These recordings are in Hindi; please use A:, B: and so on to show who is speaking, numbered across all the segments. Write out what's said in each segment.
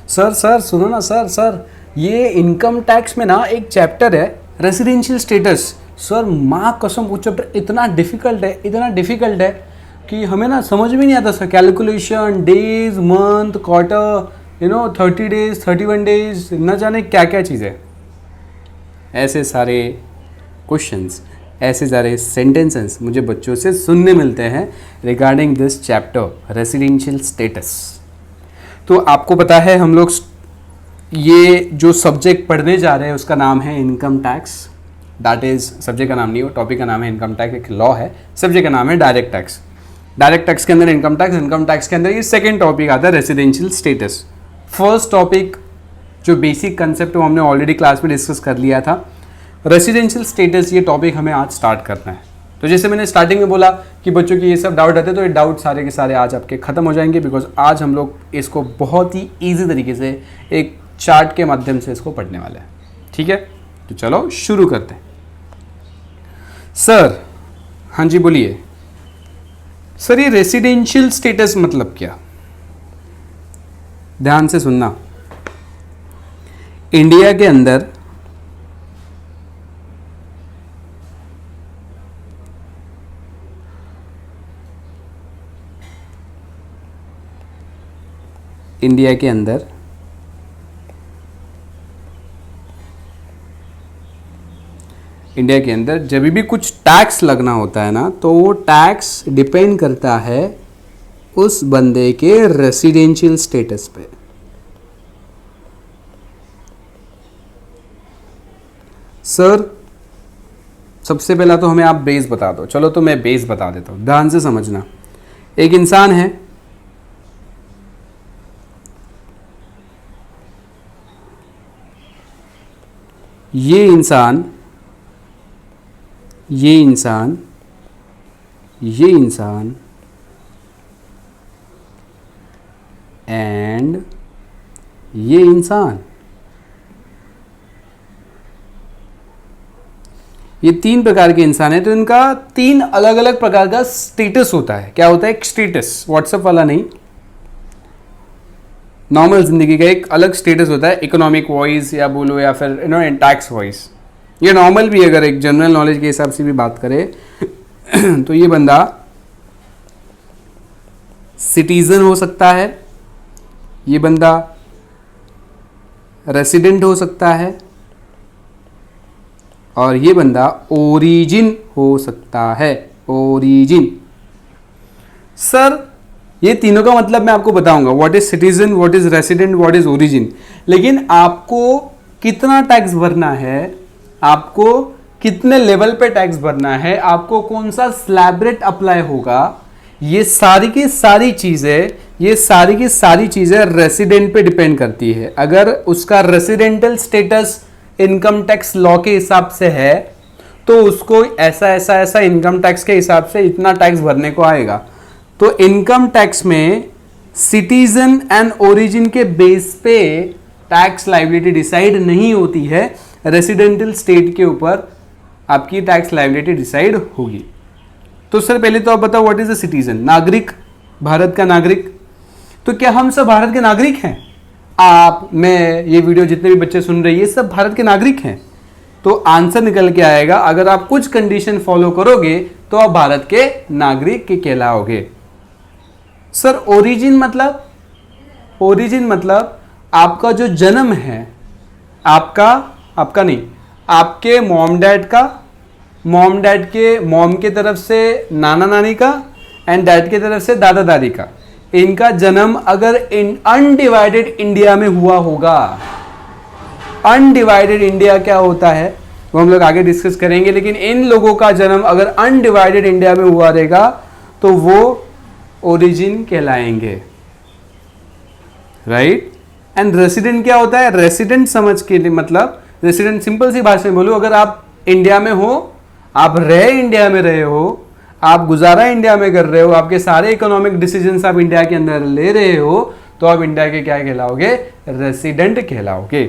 A: सर सर सुनो ना सर सर, ये इनकम टैक्स में ना एक चैप्टर है रेसिडेंशियल स्टेटस। सर माँ कसम वो चैप्टर इतना डिफिकल्ट है कि हमें ना समझ में नहीं आता sir. Calculation, days, month, quarter, 30 days, 31 days, न जाने क्या क्या चीज़ें, ऐसे सारे क्वेश्चंस, ऐसे सारे सेंटेंसेस मुझे बच्चों से सुनने मिलते हैं regarding this chapter residential status. तो आपको पता है हम लोग ये जो सब्जेक्ट पढ़ने जा रहे हैं उसका नाम है income tax. That is subject का नाम नहीं हो, टॉपिक का नाम है इनकम टैक्स, एक लॉ है। सब्जेक्ट का नाम है डायरेक्ट टैक्स। डायरेक्ट टैक्स के अंदर इनकम टैक्स के अंदर ये सेकेंड टॉपिक आता है रेसिडेंशियल स्टेटस। फर्स्ट टॉपिक जो बेसिक कंसेप्ट वो हमने ऑलरेडी क्लास में डिस्कस कर लिया था। रेसिडेंशियल स्टेटस ये टॉपिक हमें आज स्टार्ट करना है। तो जैसे मैंने स्टार्टिंग में बोला कि बच्चों की ये सब डाउट आते हैं, तो ये डाउट सारे के सारे आज आपके ख़त्म हो जाएंगे, बिकॉज आज हम लोग इसको बहुत ही ईजी तरीके से एक चार्ट के माध्यम से इसको पढ़ने वाले हैं। ठीक है, तो चलो शुरू करते हैं। सर, हाँ जी बोलिए सर, ये रेसिडेंशियल स्टेटस मतलब क्या? ध्यान से सुनना। इंडिया के अंदर जब भी कुछ टैक्स लगना होता है ना, तो वो टैक्स डिपेंड करता है उस बंदे के रेसिडेंशियल स्टेटस पे। सर सबसे पहला तो हमें आप बेस बता दो। चलो तो मैं बेस बता देता हूं, ध्यान से समझना। एक इंसान है, ये इंसान एंड ये इंसान, ये तीन प्रकार के इंसान है। तो इनका तीन अलग अलग प्रकार का स्टेटस होता है। क्या होता है? एक स्टेटस, व्हाट्सएप वाला नहीं, नॉर्मल जिंदगी का एक अलग स्टेटस होता है। इकोनॉमिक वाइज या बोलो, या फिर टैक्स वाइज। ये नॉर्मल भी, अगर एक जनरल नॉलेज के हिसाब से भी बात करें तो ये बंदा सिटीजन हो सकता है, ये बंदा रेसिडेंट हो सकता है, और ये बंदा ओरिजिन हो सकता है। ओरिजिन। सर ये तीनों का मतलब मैं आपको बताऊंगा, what is citizen, what is resident, what is origin. लेकिन आपको कितना टैक्स भरना है, आपको कितने लेवल पे टैक्स भरना है, आपको कौन सा स्लैब रेट अप्लाई होगा, ये सारी की सारी चीजें रेसिडेंट पे डिपेंड करती है। अगर उसका residential status income tax law के हिसाब से है तो उसको ऐसा इनकम टैक्स के हिसाब से इतना टैक्स भरने को आएगा। तो इनकम टैक्स में सिटीजन एंड ओरिजिन के बेस पे टैक्स लायबिलिटी डिसाइड नहीं होती है, रेसिडेंटल स्टेट के ऊपर आपकी टैक्स लायबिलिटी डिसाइड होगी। तो सर पहले तो आप बताओ व्हाट इज अ सिटीजन? नागरिक, भारत का नागरिक। तो क्या हम सब भारत के नागरिक हैं? आप, मैं, ये वीडियो जितने भी बच्चे सुन रहे हैं, ये सब भारत के नागरिक हैं। तो आंसर निकल के आएगा, अगर आप कुछ कंडीशन फॉलो करोगे तो आप भारत के नागरिक के कहलाओगे। सर ओरिजिन मतलब? ओरिजिन मतलब आपका जो जन्म है, आपका नहीं, आपके मॉम डैड के मॉम के तरफ से नाना नानी का, एंड डैड के तरफ से दादा दादी का, इनका जन्म अगर अनडिवाइडेड इंडिया में हुआ होगा। अनडिवाइडेड इंडिया क्या होता है वो हम लोग आगे डिस्कस करेंगे, लेकिन इन लोगों का जन्म अगर अनडिवाइडेड इंडिया में हुआ रहेगा तो वो ओरिजिन कहलाएंगे, राइट। एंड रेसिडेंट क्या होता है? रेसिडेंट समझ के लिए मतलब, रेसिडेंट सिंपल सी भाषा में बोलूं, अगर आप इंडिया में हो, आप इंडिया में रहे हो, आप गुजारा इंडिया में कर रहे हो, आपके सारे इकोनॉमिक डिसीजंस आप इंडिया के अंदर ले रहे हो, तो आप इंडिया के क्या कहलाओगे? रेसिडेंट कहलाओगे।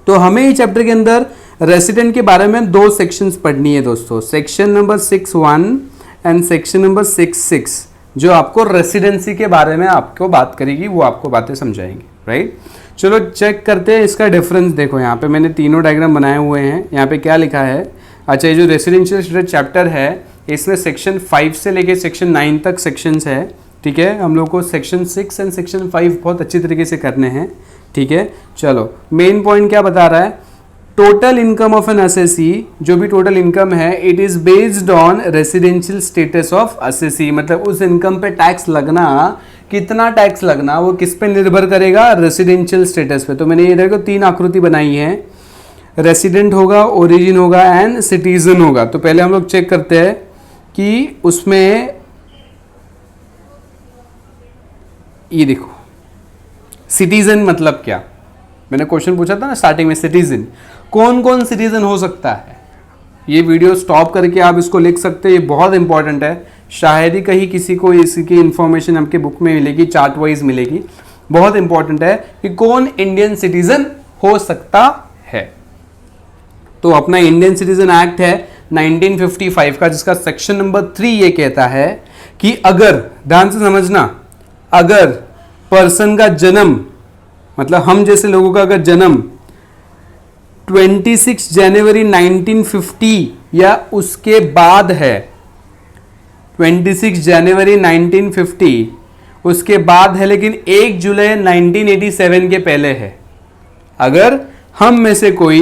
A: तो हमें इस चैप्टर के अंदर रेसिडेंट के बारे में 2 सेक्शंस पढ़नी है दोस्तों। Section number 6.1 and section number 6.6। जो आपको रेसिडेंसी के बारे में आपको बात करेगी, वो आपको बातें समझाएंगे, राइट। चलो चेक करते हैं इसका डिफरेंस। देखो यहाँ पे मैंने तीनों डायग्राम बनाए हुए हैं। यहाँ पे क्या लिखा है, अच्छा ये जो रेसिडेंशियल स्टेटस चैप्टर है इसमें सेक्शन 5 से लेके सेक्शन 9 तक सेक्शंस है, ठीक है। हम लोग को सेक्शन 6 एंड सेक्शन 5 बहुत अच्छी तरीके से करने हैं, ठीक है। चलो मेन पॉइंट क्या बता रहा है, total income of N assessee, जो भी टोटल इनकम है it is based on residential status of assessee, मतलब उस इनकम पे टैक्स लगना, कितना टैक्स लगना वो किस पे निर्भर करेगा, रेसिडेंशियल स्टेटस पे। तो मैंने ये देखो 3 आकृति बनाई है, रेसिडेंट होगा, ओरिजिन होगा एंड सिटीजन होगा। तो पहले हम लोग चेक करते हैं कि उसमें ये देखो सिटीजन मतलब क्या, मैंने क्वेश्चन पूछा था ना स्टार्टिंग में, सिटीजन कौन कौन सिटीजन हो सकता है। ये वीडियो स्टॉप करके आप इसको लिख सकते हैं, ये बहुत इंपॉर्टेंट है। शायद ही कहीं किसी को इसकी इंफॉर्मेशन आपके बुक में मिलेगी, चार्ट वाइज मिलेगी। बहुत इंपॉर्टेंट है कि कौन इंडियन सिटीजन हो सकता है। तो अपना इंडियन सिटीजन एक्ट है 1955 का, जिसका सेक्शन नंबर 3 ये कहता है कि अगर, ध्यान से समझना, अगर पर्सन का जन्म, मतलब हम जैसे लोगों का अगर जन्म 26 जनवरी 1950 या उसके बाद है, 26 जनवरी 1950 उसके बाद है, लेकिन 1 जुलाई 1987 के पहले है। अगर हम में से कोई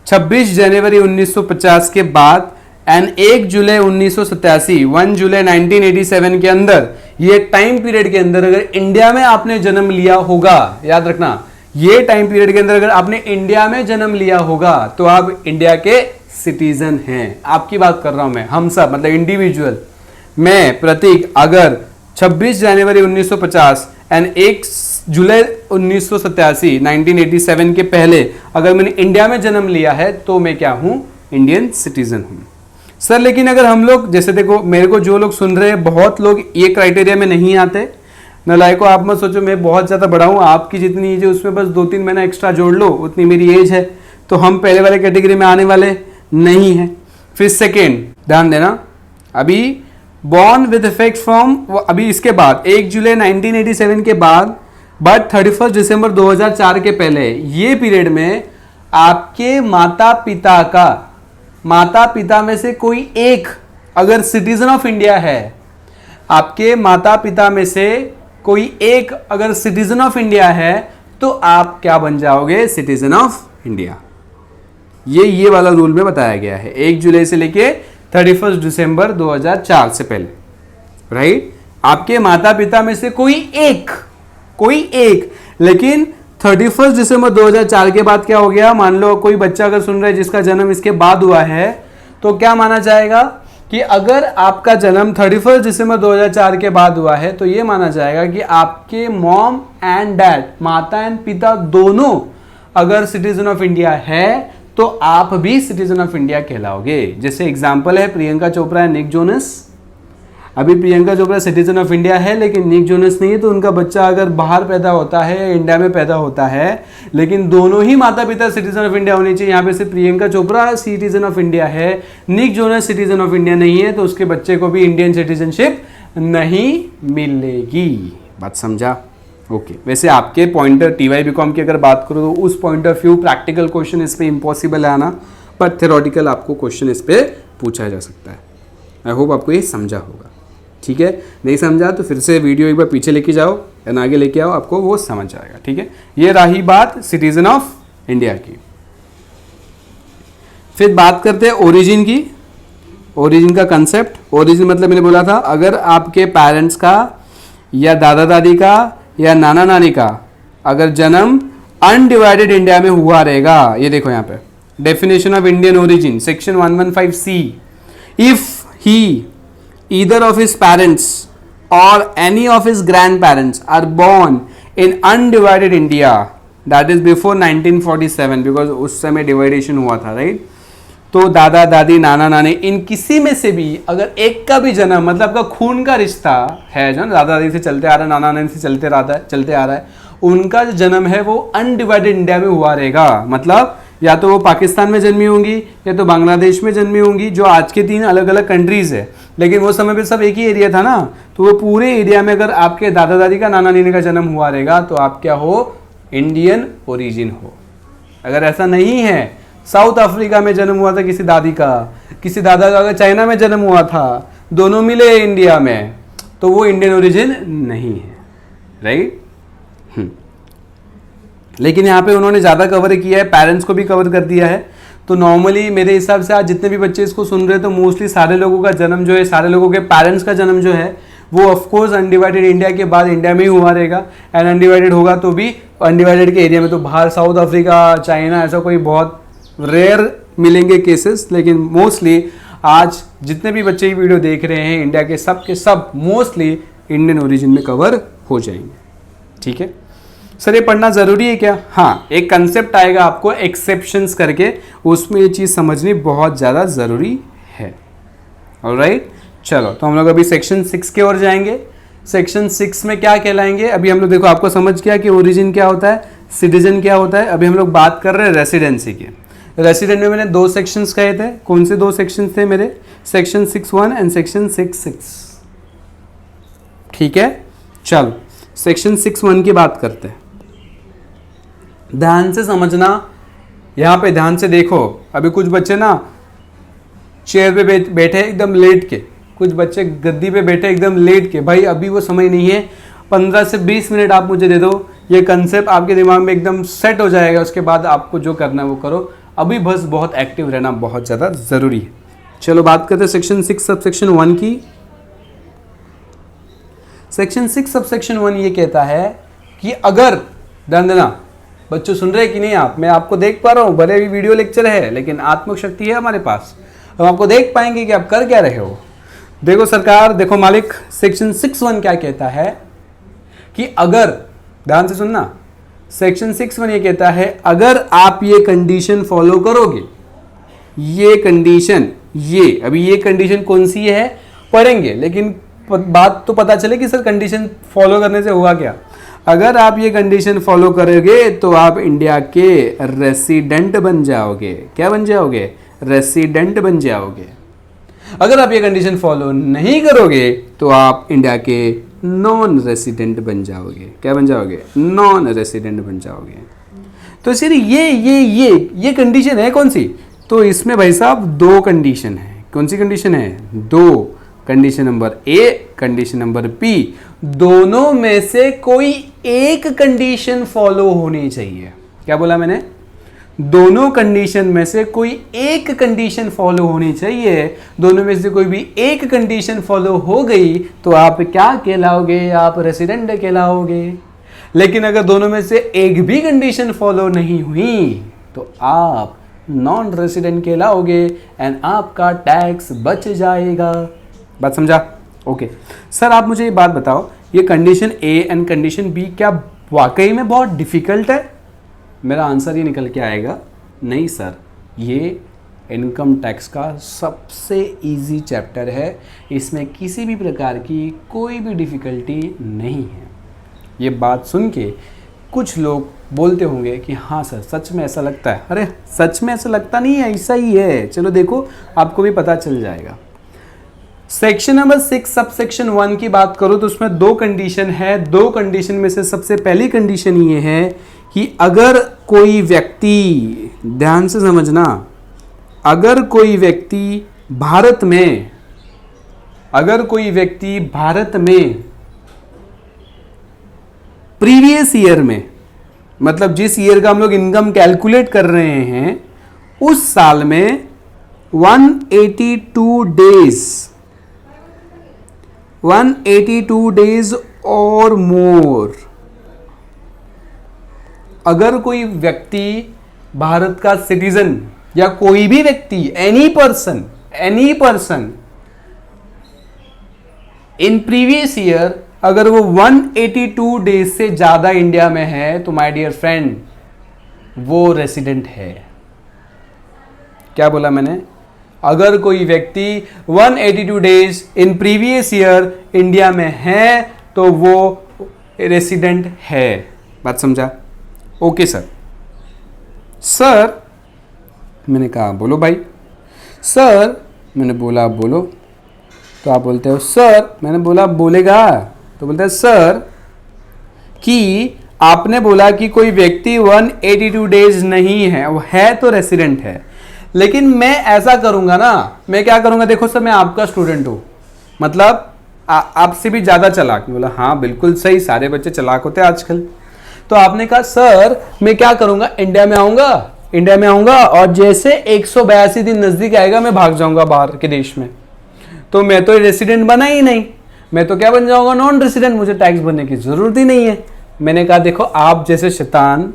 A: 26 जनवरी 1950 के बाद एंड 1 जुलाई 1987, 1 जुलाई 1987 के अंदर, ये टाइम पीरियड के अंदर अगर इंडिया में आपने जन्म लिया होगा, याद रखना, ये टाइम पीरियड के अंदर अगर आपने इंडिया में जन्म लिया होगा तो आप इंडिया के सिटीजन हैं। आपकी बात कर रहा हूं मैं, हम सब, मतलब इंडिविजुअल। मैं प्रतीक अगर 26 जनवरी 1950 एंड 1 जुलाई 1987 1987 के पहले अगर मैंने इंडिया में जन्म लिया है तो मैं क्या हूं, इंडियन सिटीजन हूं। सर लेकिन अगर हम लोग, जैसे देखो मेरे को जो लोग सुन रहे हैं, बहुत लोग ये क्राइटेरिया में नहीं आते। नलायको आप मत सोचो मैं बहुत ज़्यादा बड़ा हूँ, आपकी जितनी एज है उसमें बस 2-3 महीना एक्स्ट्रा जोड़ लो, उतनी मेरी एज है, तो हम पहले वाले कैटेगरी में आने वाले नहीं है। फिर सेकेंड, ध्यान देना, अभी बॉर्न विद इफेक्ट फ्रॉम, अभी इसके बाद 1 जुलाई 1987 के बाद बट 31 दिसंबर 2004 के पहले, ये पीरियड में आपके माता पिता में से कोई एक अगर सिटीजन ऑफ इंडिया है, आपके माता पिता में से कोई एक अगर सिटीजन ऑफ इंडिया है तो आप क्या बन जाओगे, सिटीजन ऑफ इंडिया। ये वाला रूल में बताया गया है 1 जुलाई से लेके 31 दिसंबर 2004 से पहले, राइट। आपके माता पिता में से कोई एक, लेकिन 31 दिसंबर 2004 के बाद क्या हो गया, मान लो कोई बच्चा अगर सुन रहा है जिसका जन्म इसके बाद हुआ है, तो क्या माना जाएगा कि अगर आपका जन्म 31 दिसंबर 2004 के बाद हुआ है तो ये माना जाएगा कि आपके मॉम एंड डैड, माता एंड पिता दोनों अगर सिटीजन ऑफ इंडिया है तो आप भी सिटीजन ऑफ इंडिया कहलाओगे। जैसे एग्जांपल है Priyanka Chopra and Nick Jonas. अभी Priyanka Chopra citizen of India है लेकिन निक जोनस नहीं है, तो उनका बच्चा अगर बाहर पैदा होता है या इंडिया में पैदा होता है, लेकिन दोनों ही माता पिता सिटीजन ऑफ इंडिया होनी चाहिए। यहाँ पे सिर्फ Priyanka Chopra citizen of India है, Nick Jonas citizen of India नहीं है, तो उसके बच्चे को भी इंडियन सिटीजनशिप नहीं मिलेगी। बात समझा? ओके। वैसे आपके पॉइंटर TY BCom की अगर बात करो तो उस point of view practical question इस पर इम्पॉसिबल है आना, पर थ्योरेटिकल आपको क्वेश्चन इस पर पूछा जा सकता है। आई होप आपको ये समझा होगा, ठीक है। नहीं समझा तो फिर से वीडियो एक बार पीछे लेके जाओ एंड आगे लेके आओ, आपको वो समझ जाएगा, ठीक है। ये रही बात सिटीजन ऑफ इंडिया की। फिर बात करते हैं ओरिजिन की। ओरिजिन का कंसेप्ट, ओरिजिन मतलब मैंने बोला था अगर आपके पेरेंट्स का या दादा दादी का या नाना नानी का अगर जन्म अनडिवाइडेड इंडिया में हुआ रहेगा, ये देखो यहाँ पे definition of Indian origin section 115C, if he either of his parents or any of his grandparents are born in undivided India, that is before 1947, because उस समय डिवाइडेशन हुआ था, राइट। तो दादा दादी नाना नानी इन किसी में से भी अगर एक का भी जन्म, मतलब आपका खून का रिश्ता है जो दादा दादी से चलते आ रहा है, नाना नानी से चलते आ रहा है, उनका जो जन्म है वो अनडिवाइडेड इंडिया में हुआ रहेगा, मतलब या तो वो पाकिस्तान में जन्मी होंगी या तो बांग्लादेश में जन्मी होंगी, जो आज के 3 अलग अलग कंट्रीज़ है, लेकिन वो समय पे सब एक ही एरिया था ना। तो वो पूरे एरिया में अगर आपके दादा दादी का नाना नानी का जन्म हुआ रहेगा तो आप क्या हो, इंडियन ओरिजिन हो। अगर ऐसा नहीं है, साउथ अफ्रीका में जन्म हुआ था किसी दादी का, किसी दादा का अगर चाइना में जन्म हुआ था, दोनों मिले इंडिया में, तो वो इंडियन ओरिजिन नहीं है, राइट। लेकिन यहाँ पे उन्होंने ज़्यादा कवर किया है, पेरेंट्स को भी कवर कर दिया है। तो नॉर्मली मेरे हिसाब से आज जितने भी बच्चे इसको सुन रहे हैं तो मोस्टली सारे लोगों का जन्म जो है, सारे लोगों के पेरेंट्स का जन्म जो है वो ऑफकोर्स अनडिवाइडेड इंडिया के बाद इंडिया में ही हुआ रहेगा। एंड अनडिवाइडेड होगा तो भी अनडिवाइडेड के एरिया में, तो बाहर साउथ अफ्रीका, चाइना, ऐसा कोई बहुत रेयर मिलेंगे केसेस। लेकिन मोस्टली आज जितने भी बच्चे ये वीडियो देख रहे हैं इंडिया के सब मोस्टली इंडियन ओरिजिन में कवर हो जाएंगे, ठीक है। सर ये पढ़ना ज़रूरी है क्या? हाँ, एक कंसेप्ट आएगा आपको एक्सेप्शंस करके, उसमें ये चीज़ समझनी बहुत ज़्यादा ज़रूरी है। ऑलराइट, चलो तो हम लोग अभी सेक्शन 6 की ओर जाएंगे। सेक्शन 6 में क्या कहलाएंगे? अभी हम लोग देखो, आपको समझ गया कि ओरिजिन क्या होता है, सिटीजन क्या होता है। अभी हम लोग बात कर रहे हैं रेसिडेंसी की। रेसिडेंट में मैंने 2 सेक्शंस कहे थे। कौन से 2 सेक्शंस थे मेरे? सेक्शन 6(1) एंड सेक्शन 6(6), ठीक है। चलो सेक्शन 6(1) की बात करते हैं। ध्यान से समझना, यहाँ पे ध्यान से देखो। अभी कुछ बच्चे ना चेयर पे बैठे एकदम लेट के, कुछ बच्चे गद्दी पे बैठे एकदम लेट के। भाई अभी वो समय नहीं है, 15 से 20 मिनट आप मुझे दे दो, ये कंसेप्ट आपके दिमाग में एकदम सेट हो जाएगा। उसके बाद आपको जो करना है वो करो। अभी बस बहुत एक्टिव रहना बहुत ज़्यादा ज़रूरी है। चलो बात करते हैं सेक्शन 6 सबसेक्शन 1 की। सेक्शन 6 सबसेक्शन 1 ये कहता है कि अगर, ध्यान देना बच्चों, सुन रहे हैं कि नहीं आप? मैं आपको देख पा रहा हूँ, भले भी वीडियो लेक्चर है लेकिन आत्मक शक्ति है हमारे पास, हम आपको देख पाएंगे कि आप कर क्या रहे हो। देखो सरकार, देखो मालिक, सेक्शन 6(1) क्या कहता है कि अगर, ध्यान से सुनना, सेक्शन 6(1) ये कहता है अगर आप ये कंडीशन फॉलो करोगे, ये कंडीशन, ये अभी ये कंडीशन कौन सी है पढ़ेंगे, लेकिन बात तो पता चले कि सर कंडीशन फॉलो करने से हुआ क्या। अगर आप ये कंडीशन फॉलो करोगे तो आप इंडिया के रेसिडेंट बन जाओगे। क्या बन जाओगे? रेसिडेंट बन जाओगे। अगर आप ये कंडीशन फॉलो नहीं करोगे तो आप इंडिया के नॉन रेसिडेंट बन जाओगे। क्या बन जाओगे? नॉन रेसिडेंट बन जाओगे। तो सर ये कंडीशन है कौन सी? तो इसमें भाई साहब 2 कंडीशन है। कौन सी कंडीशन है? 2। Condition number A, condition number B, दोनों में से कोई एक कंडीशन फॉलो होनी चाहिए। क्या बोला मैंने? दोनों कंडीशन में से कोई एक कंडीशन फॉलो होनी चाहिए। दोनों में से कोई भी एक कंडीशन फॉलो हो गई तो आप क्या कहलाओगे? आप रेसिडेंट कहलाओगे। लेकिन अगर दोनों में से एक भी कंडीशन फॉलो नहीं हुई तो आप नॉन रेसिडेंट कहलाओगे एंड आपका टैक्स बच जाएगा। बात समझा? ओके सर, आप मुझे ये बात बताओ, ये condition A and condition B क्या वाकई में बहुत डिफिकल्ट है? मेरा आंसर ये निकल के आएगा, नहीं सर, ये इनकम टैक्स का सबसे इजी चैप्टर है। इसमें किसी भी प्रकार की कोई भी डिफ़िकल्टी नहीं है। ये बात सुन के कुछ लोग बोलते होंगे कि हाँ सर सच में ऐसा लगता है। अरे सच में ऐसा लगता नहीं है, ऐसा ही है। चलो देखो, आपको भी पता चल जाएगा। सेक्शन नंबर 6 सबसेक्शन 1 की बात करो तो उसमें 2 कंडीशन है। 2 कंडीशन में से सबसे पहली कंडीशन ये है कि अगर कोई व्यक्ति, ध्यान से समझना, अगर कोई व्यक्ति भारत में प्रीवियस ईयर में, मतलब जिस ईयर का हम लोग इनकम कैलकुलेट कर रहे हैं उस साल में 182 डेज और मोर, अगर कोई व्यक्ति भारत का सिटीजन या कोई भी व्यक्ति, any person in previous year अगर वो 182 डेज से ज्यादा इंडिया में है तो माय डियर फ्रेंड वो रेसिडेंट है। क्या बोला मैंने? अगर कोई व्यक्ति 182 days in previous year India में है तो वो रेसिडेंट है। बात समझा? Okay sir. मैंने कहा बोलो भाई। सर, मैंने बोला बोलो। तो आप बोलते हो सर, मैंने बोला बोलेगा। तो बोलते हैं सर कि आपने बोला कि कोई व्यक्ति 182 डेज नहीं है, वो है तो रेसिडेंट है, लेकिन मैं ऐसा करूंगा ना, मैं क्या करूंगा, देखो सर मैं आपका स्टूडेंट हूं, मतलब आपसे भी ज्यादा चालाक। बोला हाँ बिल्कुल सही, सारे बच्चे चालाक होते हैं आजकल। तो आपने कहा सर मैं क्या करूंगा, इंडिया में आऊंगा और जैसे 182 दिन नजदीक आएगा मैं भाग जाऊंगा बाहर के देश में। तो मैं तो रेसिडेंट बना ही नहीं, मैं तो क्या बन जाऊंगा, नॉन रेसिडेंट, मुझे टैक्स भरने की जरूरत ही नहीं है। मैंने कहा देखो आप जैसे शैतान,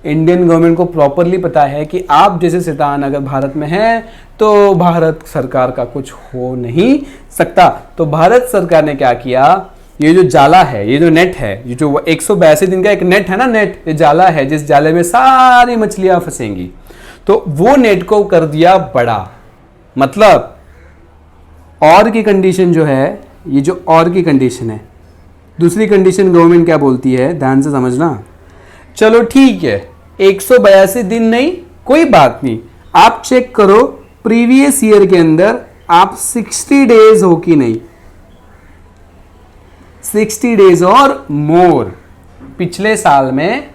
A: इंडियन गवर्नमेंट को प्रॉपरली पता है कि आप जैसे शैतान अगर भारत में हैं तो भारत सरकार का कुछ हो नहीं सकता। तो भारत सरकार ने क्या किया, ये जो जाला है, ये जो नेट है, ये जो 182 दिन का एक नेट है ना, नेट, ये जाला है जिस जाले में सारी मछलियां फंसेंगी, तो वो नेट को कर दिया बड़ा। मतलब और की कंडीशन जो है, ये जो और की कंडीशन है, दूसरी कंडीशन गवर्नमेंट क्या बोलती है, ध्यान से समझना। चलो ठीक है 182 दिन नहीं, कोई बात नहीं, आप चेक करो प्रीवियस ईयर के अंदर आप 60 डेज हो कि नहीं, 60 डेज और मोर, पिछले साल में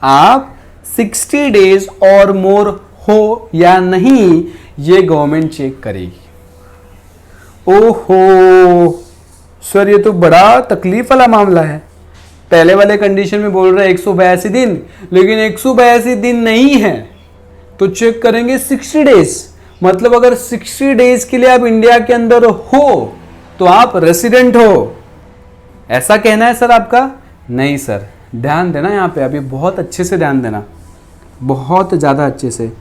A: आप 60 डेज और मोर हो या नहीं, ये गवर्नमेंट चेक करेगी। ओहो सर ये तो बड़ा तकलीफ वाला मामला है, पहले वाले कंडीशन में बोल रहे हैं 182 दिन, लेकिन 182 दिन नहीं है, तो चेक करेंगे 60 डेज। मतलब अगर 60 डेज के लिए आप इंडिया के अंदर हो तो आप रेसिडेंट हो, ऐसा कहना है सर आपका? नहीं सर, ध्यान देना यहाँ पे, अभी बहुत अच्छे से ध्यान देना, बहुत ज़्यादा अच्छे से।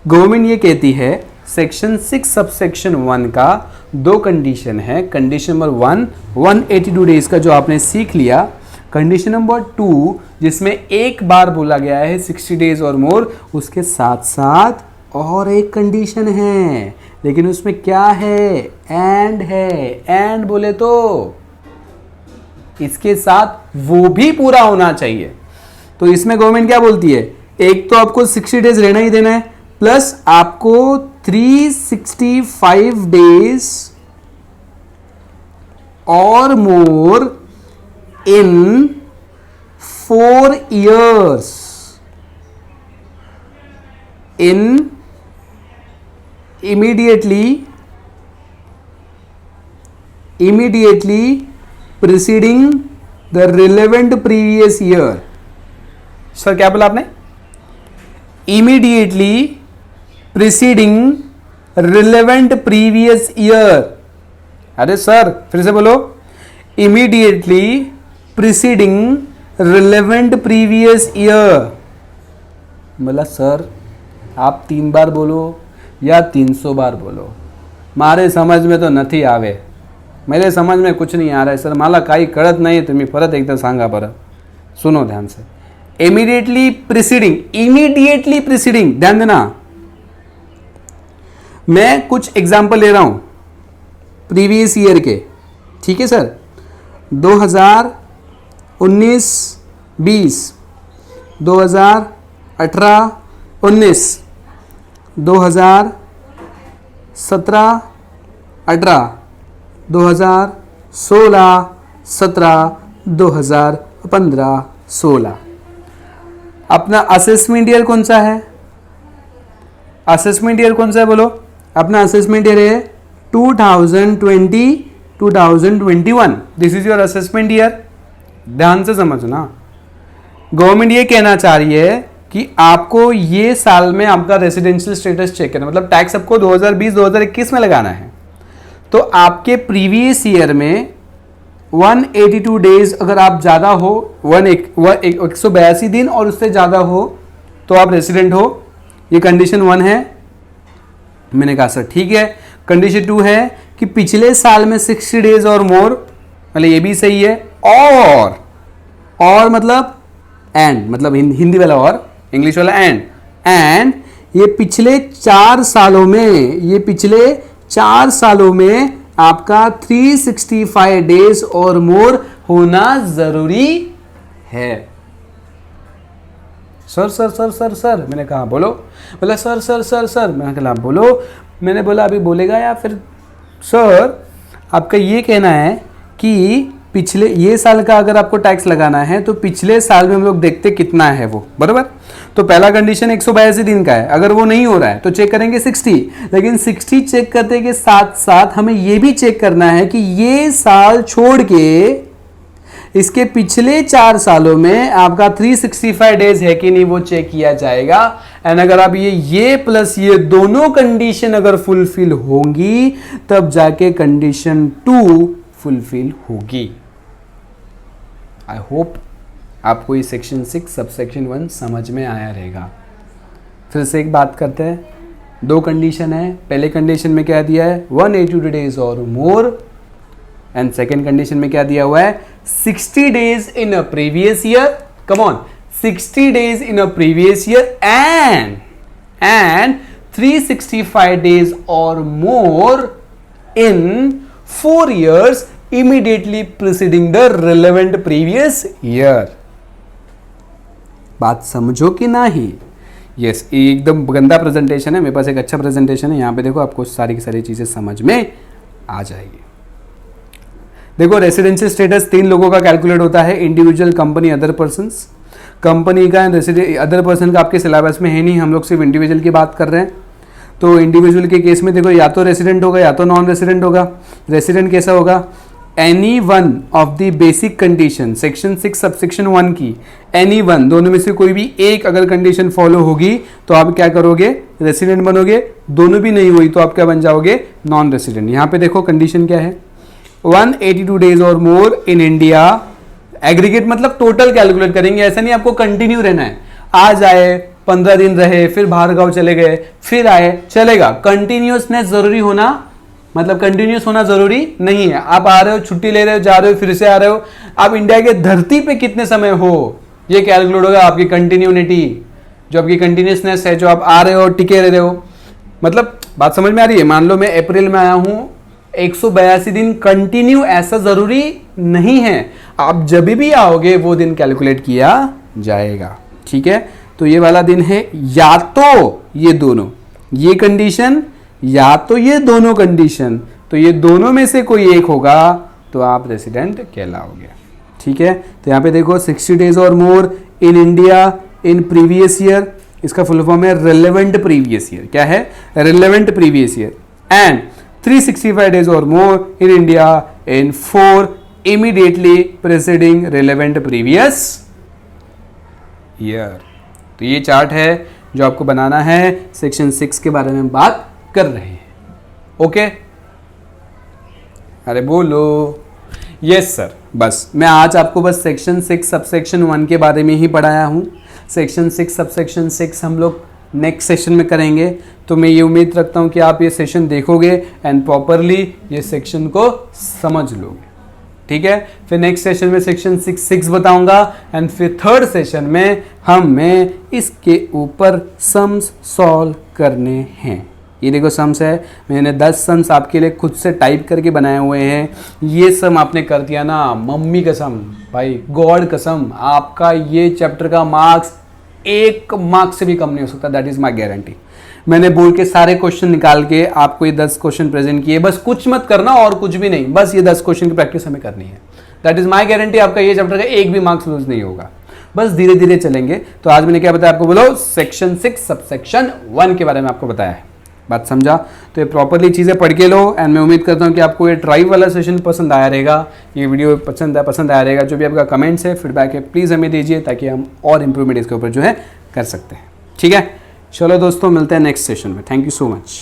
A: गवर्नमेंट ये कहती है सेक्शन 6 सबसेक्शन 1 का दो कंडीशन है। कंडीशन नंबर 1 182 डेज का जो आपने सीख लिया, कंडीशन नंबर 2 जिसमें एक बार बोला गया है 60 डेज और मोर, उसके साथ साथ और एक कंडीशन है, लेकिन उसमें क्या है, एंड है। एंड बोले तो इसके साथ वो भी पूरा होना चाहिए। तो इसमें गवर्नमेंट क्या बोलती है, एक तो आपको 60 डेज रहना ही देना है, प्लस आपको 365 डेज और more in 4 years in immediately preceding the relevant previous year। Sir क्या बोला आपने? Immediately preceding relevant previous year। अरे सर फिर से बोलो, immediately preceding relevant previous year। बोला सर आप 3 बार बोलो या 300 बार बोलो, मारे समझ में तो नहीं आवे, मेरे समझ में कुछ नहीं आ रहा है सर, मला काही कळत नाही, तुम्ही परत एकदा सांगा बरं। सुनो ध्यान से, इमीडिएटली प्रिसीडिंग, ध्यान देना। मैं कुछ एग्जाम्पल ले रहा हूं प्रीवियस ईयर के, ठीक है सर, 2019 20, 2018 19, 2017 18, 2016 17, 2015 16। अपना असेसमेंट ईयर कौन सा है? असेसमेंट ईयर कौन सा है बोलो? अपना असेसमेंट ईयर है 2020 2021। This is your assessment year. ध्यान से समझना, गवर्नमेंट ये कहना चाह रही है कि आपको ये साल में आपका रेसिडेंशियल स्टेटस चेक करना, मतलब टैक्स आपको 2020 2021 में लगाना है। तो आपके प्रीवियस ईयर में 182 डेज अगर आप ज़्यादा हो, 182 दिन और उससे ज़्यादा हो तो आप रेसिडेंट हो। ये कंडीशन 1 है। मैंने कहा सर ठीक है। कंडीशन 2 है कि पिछले साल में 60 डेज और मोर, मतलब ये भी सही है। और मतलब एंड, मतलब हिंदी वाला और, इंग्लिश वाला एंड ये पिछले 4 सालों में आपका 365 डेज और मोर होना जरूरी है। Sir sir sir sir sir, मैंने कहा बोलो। बोला सर सर सर सर, मैंने कहा बोलो। मैंने बोला अभी बोलेगा या फिर सर आपका ये कहना है कि पिछले ये साल का अगर आपको टैक्स लगाना है तो पिछले साल में हम लोग देखते कितना है वो, बराबर। तो पहला कंडीशन 182 दिन का है, अगर वो नहीं हो रहा है तो चेक करेंगे 60, लेकिन 60 चेक करते के साथ साथ हमें ये भी चेक करना है कि ये साल छोड़ के इसके पिछले 4 सालों में आपका 365 डेज है कि नहीं वो चेक किया जाएगा। एंड अगर आप ये प्लस ये दोनों कंडीशन अगर फुलफिल होंगी तब जाके कंडीशन 2 फुलफिल होगी। आई होप आपको ये सेक्शन 6 सबसेक्शन 1 समझ में आया रहेगा। फिर से एक बात करते हैं, 2 कंडीशन है। पहले कंडीशन में क्या दिया है 182 डेज और मोर, एंड सेकेंड कंडीशन में क्या दिया हुआ है 60 days in a previous year, come on 60 days in a previous year and 365 days और more in 4 years immediately preceding the relevant previous year। बात समझो कि नहीं? यस, एकदम गंदा प्रेजेंटेशन है, मेरे पास एक अच्छा प्रेजेंटेशन है। यहां पे देखो आपको सारी की सारी चीजें समझ में आ जाएगी। देखो रेसिडेंशियल स्टेटस 3 लोगों का कैलकुलेट होता है, individual, company, other persons. Company का अदर पर्सन का आपके सिलेबस में है नहीं, हम लोग सिर्फ इंडिविजुअल की बात कर रहे हैं। तो इंडिविजुअल के केस में देखो या तो रेसिडेंट होगा या तो नॉन रेसिडेंट होगा। रेसिडेंट कैसा होगा, any one of the basic condition section 6 subsection 1 की एनी वन, दोनों में से कोई भी एक अगर कंडीशन फॉलो होगी तो आप क्या करोगे रेसिडेंट बनोगे। दोनों भी नहीं हुई तो आप क्या बन जाओगे नॉन रेसिडेंट। यहां पे देखो कंडीशन क्या है 182 डेज और मोर इन इंडिया। एग्रीगेट मतलब टोटल कैलकुलेट करेंगे, ऐसा नहीं आपको कंटिन्यू रहना है। आज आए 15 दिन रहे, फिर बाहर गांव चले गए, फिर आए, चलेगा। कंटिन्यूसनेस जरूरी होना, मतलब कंटिन्यूस होना जरूरी नहीं है। आप आ रहे हो, छुट्टी ले रहे हो, जा रहे हो, फिर से आ रहे हो, आप इंडिया के धरती पे कितने समय हो ये कैलकुलेट होगा आपकी कंटिन्यूनिटी, जो आपकी कंटिन्यूसनेस है, जो आप आ रहे हो, टिके रह रहे हो। मतलब बात समझ में आ रही है? मान लो मैं अप्रैल में आया हूं, 182 दिन कंटिन्यू, ऐसा जरूरी नहीं है। आप जब भी आओगे वो दिन कैलकुलेट किया जाएगा, ठीक है। तो ये वाला दिन है या तो ये दोनों, ये कंडीशन या तो ये दोनों कंडीशन, तो ये दोनों में से कोई एक होगा तो आप रेसिडेंट कहलाओगे, ठीक है। तो यहां पे देखो 60 डेज और more in India in previous year, इसका फुल फॉर्म है रिलेवेंट प्रीवियस ईयर। क्या है relevant previous year. And 365 days और more in India in 4 immediately preceding relevant previous year. तो ये चार्ट है जो आपको बनाना है, सेक्शन 6 के बारे में बात कर रहे हैं। ओके, अरे बोलो यस सर। बस मैं आज आपको बस सेक्शन 6 सबसेक्शन 1 के बारे में ही पढ़ाया हूं। सेक्शन 6 सबसेक्शन 6 हम लोग नेक्स्ट सेशन में करेंगे। तो मैं ये उम्मीद रखता हूं कि आप ये सेशन देखोगे एंड प्रॉपरली ये सेक्शन को समझ लोगे, ठीक है। फिर नेक्स्ट सेशन में सेक्शन 6 बताऊंगा एंड फिर थर्ड सेशन में मैं इसके ऊपर सम्स सॉल्व करने हैं। ये देखो सम्स है, मैंने 10 सम्स आपके लिए खुद से टाइप करके बनाए हुए हैं। ये सम आपने कर दिया ना, मम्मी कसम भाई, गॉड कसम, आपका ये चैप्टर का मार्क्स 1 मार्क्स से भी कम नहीं हो सकता, दैट इज माई गारंटी। मैंने बोर्ड के सारे क्वेश्चन निकाल के आपको ये 10 क्वेश्चन प्रेजेंट किए, बस कुछ मत करना और कुछ भी नहीं, बस ये 10 क्वेश्चन की प्रैक्टिस हमें करनी है, दैट इज माई गारंटी। आपका ये चैप्टर का 1 भी मार्क्स लूज नहीं होगा, बस धीरे धीरे चलेंगे। तो आज मैंने क्या बताया आपको, बोलो सेक्शन 6 सबसेक्शन 1 के बारे में आपको बताया है। बात समझा? तो ये प्रॉपरली चीज़ें पढ़ के लो एंड मैं उम्मीद करता हूँ कि आपको ये ट्राइव वाला सेशन पसंद आया रहेगा, ये वीडियो पसंद आया रहेगा। जो भी आपका कमेंट्स है, फीडबैक है, प्लीज़ हमें दीजिए ताकि हम और इंप्रूवमेंट इसके ऊपर जो है कर सकते हैं, ठीक है। चलो दोस्तों, मिलते हैं नेक्स्ट सेशन में। Thank you so much.